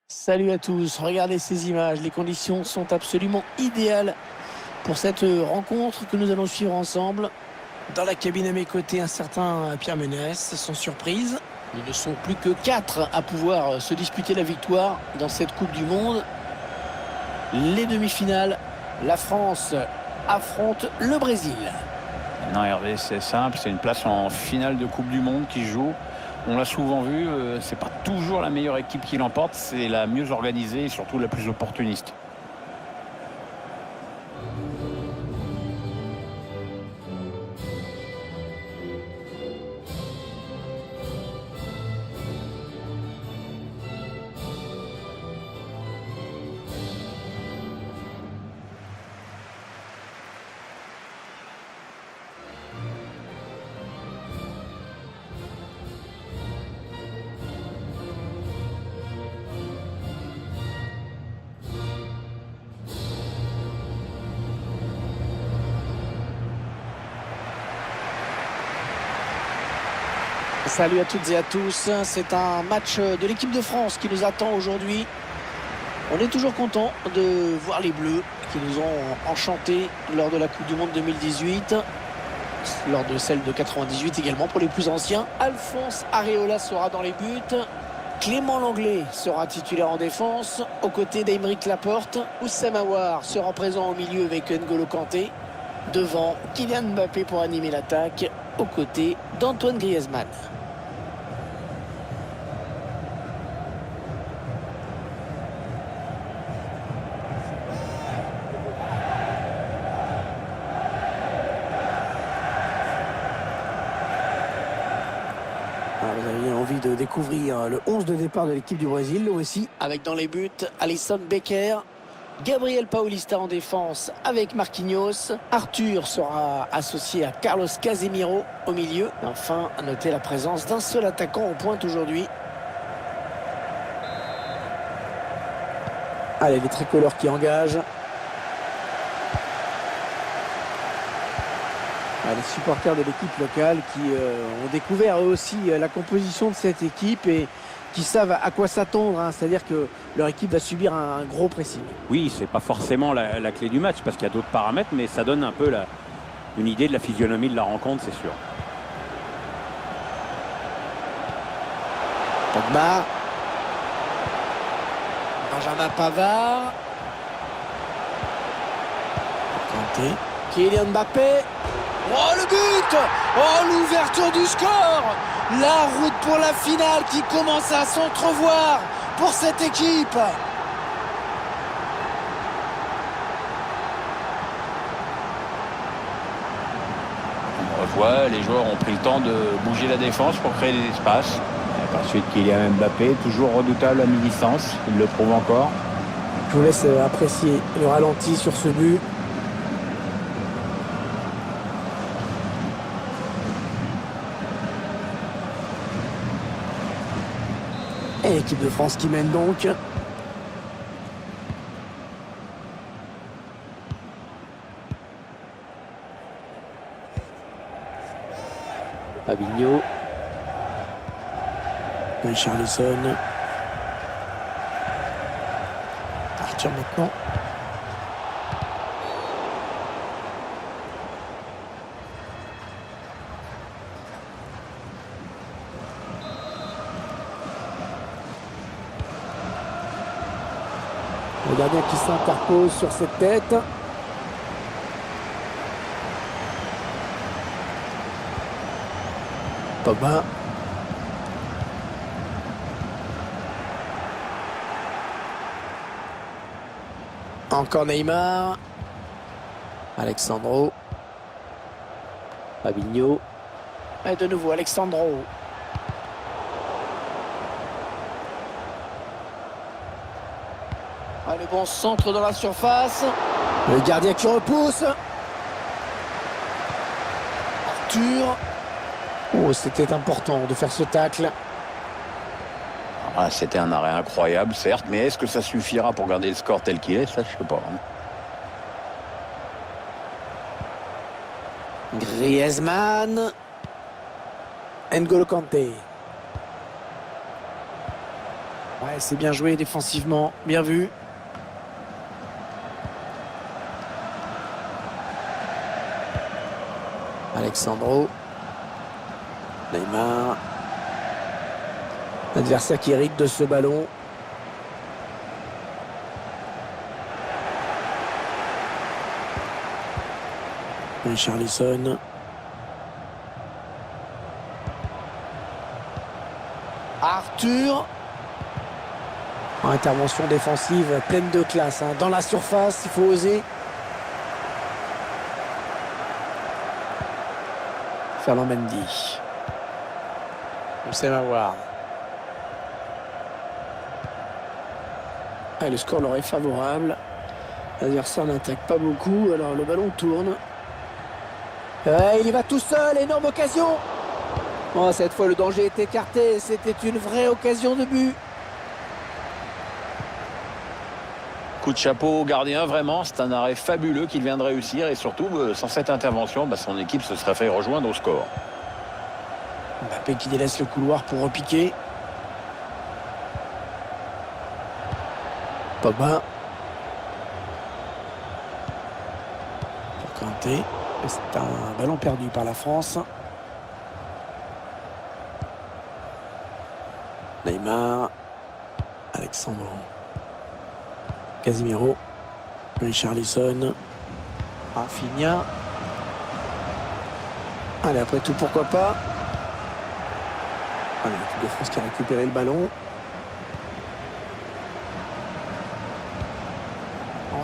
Salut à tous, regardez ces images, les conditions sont absolument idéales pour cette rencontre que nous allons suivre ensemble. Dans la cabine à mes côtés, un certain Pierre Ménès, sans surprise. Ils ne sont plus que 4 à pouvoir se disputer la victoire dans cette Coupe du Monde. Les demi-finales, la France affronte le Brésil. Non, Hervé, c'est simple, c'est une place en finale de Coupe du Monde qui joue. On l'a souvent vu, c'est pas toujours la meilleure équipe qui l'emporte, c'est la mieux organisée et surtout la plus opportuniste. Salut à toutes et à tous, c'est un match de l'équipe de France qui nous attend aujourd'hui. On est toujours content de voir les Bleus qui nous ont enchantés lors de la Coupe du Monde 2018, lors de celle de 98 également pour les plus anciens. Alphonse Areola sera dans les buts. Clément Lenglet sera titulaire en défense aux côtés d'Aymeric Laporte. Oussama Aouar sera présent au milieu avec N'Golo Kanté. Devant, Kylian Mbappé pour animer l'attaque aux côtés d'Antoine Griezmann. Vous avez envie de découvrir le 11 de départ de l'équipe du Brésil, aussi avec dans les buts Alisson Becker, Gabriel Paulista en défense avec Marquinhos. Arthur sera associé à Carlos Casemiro au milieu. Enfin, à noter la présence d'un seul attaquant en pointe aujourd'hui. Allez, les tricolores qui engagent. Les supporters de l'équipe locale qui ont découvert eux aussi la composition de cette équipe et qui savent à quoi s'attendre, hein. C'est-à-dire que leur équipe va subir un gros pressing. Oui, c'est pas forcément la clé du match parce qu'il y a d'autres paramètres, mais ça donne un peu une idée de la physionomie de la rencontre, c'est sûr. Pogba. Benjamin Pavard. Kanté. Kylian Mbappé. Oh, le but! Oh, l'ouverture du score! La route pour la finale qui commence à s'entrevoir pour cette équipe. On voit, les joueurs ont pris le temps de bouger la défense pour créer des espaces. Et ensuite, Kylian Mbappé, toujours redoutable à mi-distance, il le prouve encore. Je vous laisse apprécier le ralenti sur ce but. Et l'équipe de France qui mène donc. Fabinho. Richarlison. Arthur maintenant. Le gardien qui s'interpose sur cette tête. Pogba. Encore Neymar. Alexandro. Fabinho. Et de nouveau Alexandro. Le bon centre dans la surface. Le gardien qui repousse. Arthur. Oh, c'était important de faire ce tacle. Ah, c'était un arrêt incroyable, certes, mais est-ce que ça suffira pour garder le score tel qu'il est? Ça, je sais pas. Griezmann. N'Golo Kanté. Ouais, c'est bien joué défensivement, bien vu. Alexandro. Neymar. L'adversaire qui hérite de ce ballon. Richarlison. Arthur. Intervention défensive pleine de classe. Hein. Dans la surface, il faut oser. Ferland Mendy. Houssem Aouar. Le score leur est favorable. L'adversaire n'attaque pas beaucoup, alors le ballon tourne. Il y va tout seul, énorme occasion. Oh, cette fois le danger est écarté, c'était une vraie occasion de but. Coup de chapeau au gardien, vraiment, c'est un arrêt fabuleux qu'il vient de réussir. Et surtout, sans cette intervention, son équipe se serait fait rejoindre au score. Mbappé qui délaisse le couloir pour repiquer. Pogba. Pour Kanté. C'est un ballon perdu par la France. Neymar. Alexandro. Casemiro. Richarlison. Rafinha. Allez, après tout, pourquoi pas. Allez, l'équipe de France qui a récupéré le ballon.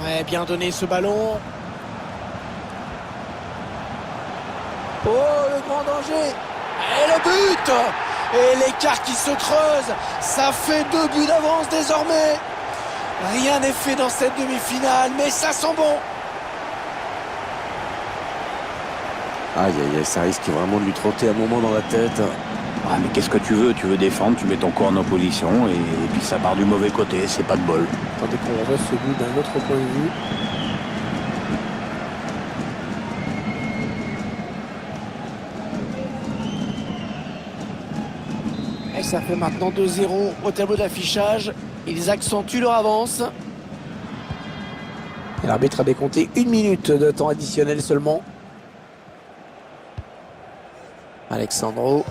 Ouais, bien donné ce ballon. Oh, le grand danger. Et le but. Et l'écart qui se creuse. Ça fait 2 buts d'avance désormais. Rien n'est fait dans cette demi-finale, mais ça sent bon. Aïe, aïe, aïe, ça risque vraiment de lui trotter un moment dans la tête. Ah, mais qu'est-ce que tu veux? Tu veux défendre, tu mets ton corps en position et puis ça part du mauvais côté, c'est pas de bol. Attendez qu'on revoie ce but d'un autre point de vue. Et ça fait maintenant 2-0 au tableau d'affichage. Ils accentuent leur avance. Et l'arbitre a décompté 1 minute de temps additionnel seulement. Alexandro.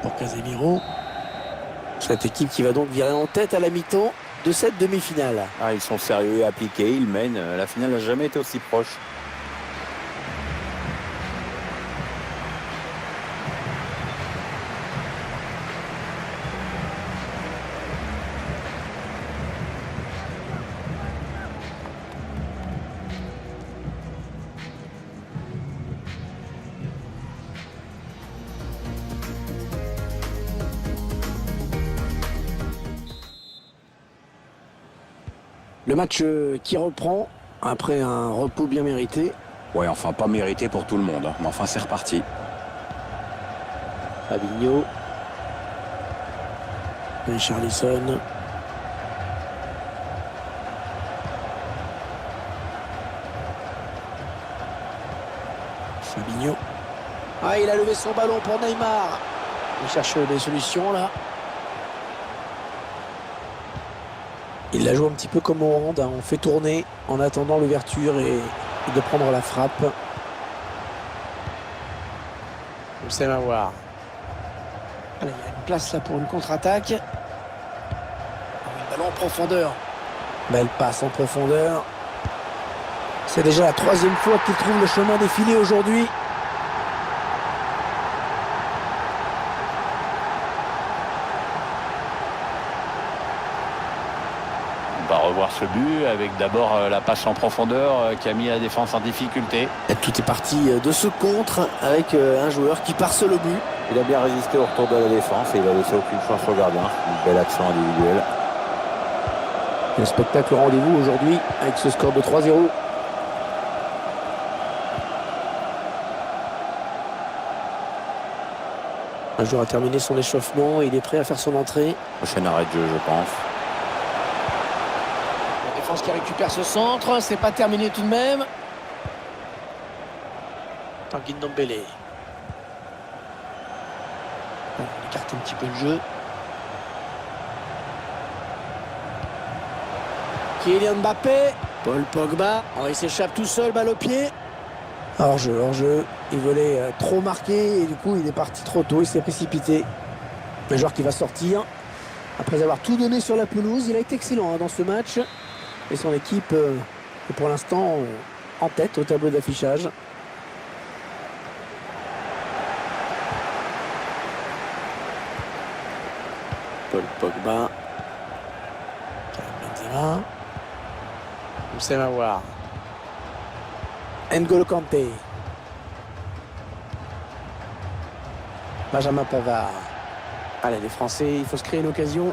Pour Casemiro. Cette équipe qui va donc virer en tête à la mi-temps de cette demi-finale. Ah, ils sont sérieux et appliqués, ils mènent. La finale n'a jamais été aussi proche. Le match qui reprend après un repos bien mérité. Ouais, enfin pas mérité pour tout le monde, hein. Mais enfin c'est reparti. Fabinho. Richarlison. Fabinho. Ah, il a levé son ballon pour Neymar. Il cherche des solutions là. Il la joue un petit peu comme au hand, hein. On fait tourner en attendant l'ouverture et de prendre la frappe. Houssem Aouar. Allez, il y a une place là pour une contre-attaque. Le ballon en profondeur. Belle passe en profondeur. C'est déjà la 3e fois qu'il trouve le chemin des filets aujourd'hui. On va revoir ce but avec d'abord la passe en profondeur qui a mis la défense en difficulté. Et tout est parti de ce contre avec un joueur qui part seul au but. Il a bien résisté au retour de la défense et il a laissé aucune chance au gardien. Une belle action individuelle. Le spectacle au rendez-vous aujourd'hui avec ce score de 3-0. Un joueur a terminé son échauffement et il est prêt à faire son entrée. Prochain arrêt de jeu, je pense. La défense qui récupère ce centre, c'est pas terminé tout de même. Tanguy Ndombele. On écarte un petit peu le jeu. Kylian Mbappé. Paul Pogba. Oh, il s'échappe tout seul, balle au pied. Hors-jeu. Il voulait trop marquer et du coup il est parti trop tôt, il s'est précipité. Un joueur qui va sortir. Après avoir tout donné sur la pelouse, il a été excellent dans ce match. Et son équipe est pour l'instant en tête au tableau d'affichage. Paul Pogba. Benzema. Moussa Aouar. N'Golo Kanté. Benjamin Pavard. Allez, les Français, il faut se créer une occasion.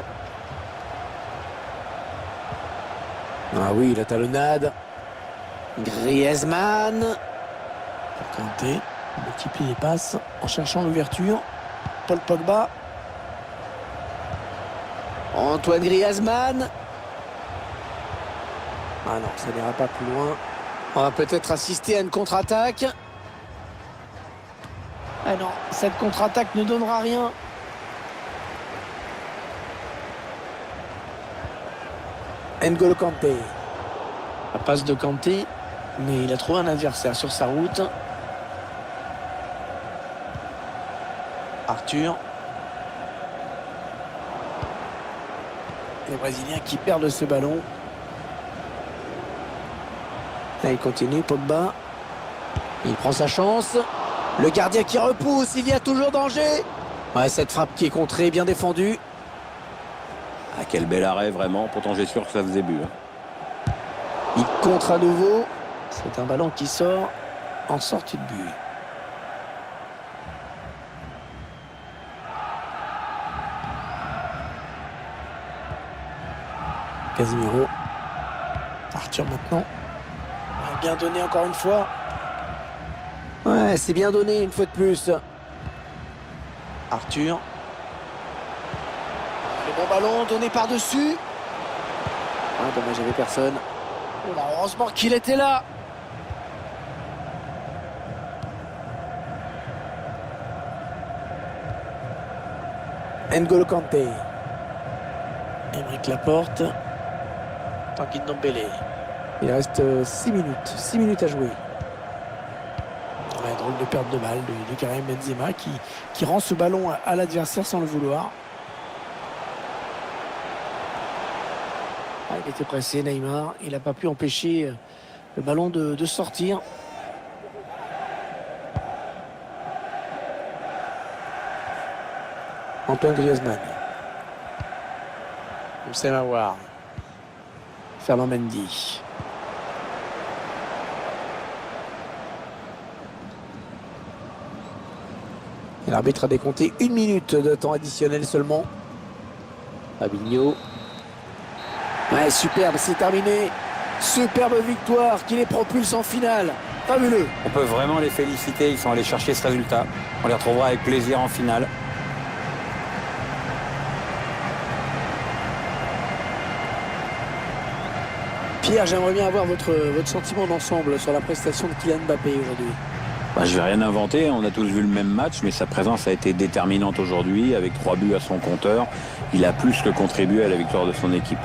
Ah oui, la talonnade. Griezmann. Kanté multiplie les passes en cherchant l'ouverture. Paul Pogba. Antoine Griezmann. Ah non, ça n'ira pas plus loin. On va peut-être assister à une contre-attaque. Ah non, cette contre-attaque ne donnera rien. N'Golo Kanté. La passe de Kanté, mais il a trouvé un adversaire sur sa route. Arthur. Les Brésiliens qui perdent ce ballon. Là, il continue, Pogba. Il prend sa chance. Le gardien qui repousse, il y a toujours danger. Ouais, cette frappe qui est contrée, bien défendue. Ah, quel bel arrêt, vraiment. Pourtant, j'ai sûr que ça faisait but. Il contre à nouveau. C'est un ballon qui sort en sortie de but. Casemiro. Arthur maintenant. Bien donné encore une fois. Ouais, c'est bien donné une fois de plus. Arthur. Le bon ballon donné par-dessus. Ah, dommage, il n'y avait personne. Oh là, heureusement qu'il était là. N'Golo Kanté. Aymeric Laporte. Tanguy Ndombele. Il reste 6 minutes. 6 minutes à jouer. Ouais, drôle de perte de balle de Karim Benzema qui rend ce ballon à l'adversaire sans le vouloir. Ah, il était pressé, Neymar. Il n'a pas pu empêcher le ballon de sortir. Antoine Griezmann. Moussa Aouar. Fernand Mendy. Et l'arbitre a décompté 1 minute de temps additionnel seulement. Fabinho. Ouais, superbe, c'est terminé. Superbe victoire qui les propulse en finale. Fabuleux. On peut vraiment les féliciter, ils sont allés chercher ce résultat. On les retrouvera avec plaisir en finale. Pierre, j'aimerais bien avoir votre sentiment d'ensemble sur la prestation de Kylian Mbappé aujourd'hui. Je vais rien inventer, on a tous vu le même match, mais sa présence a été déterminante aujourd'hui avec 3 buts à son compteur. Il a plus que contribué à la victoire de son équipe.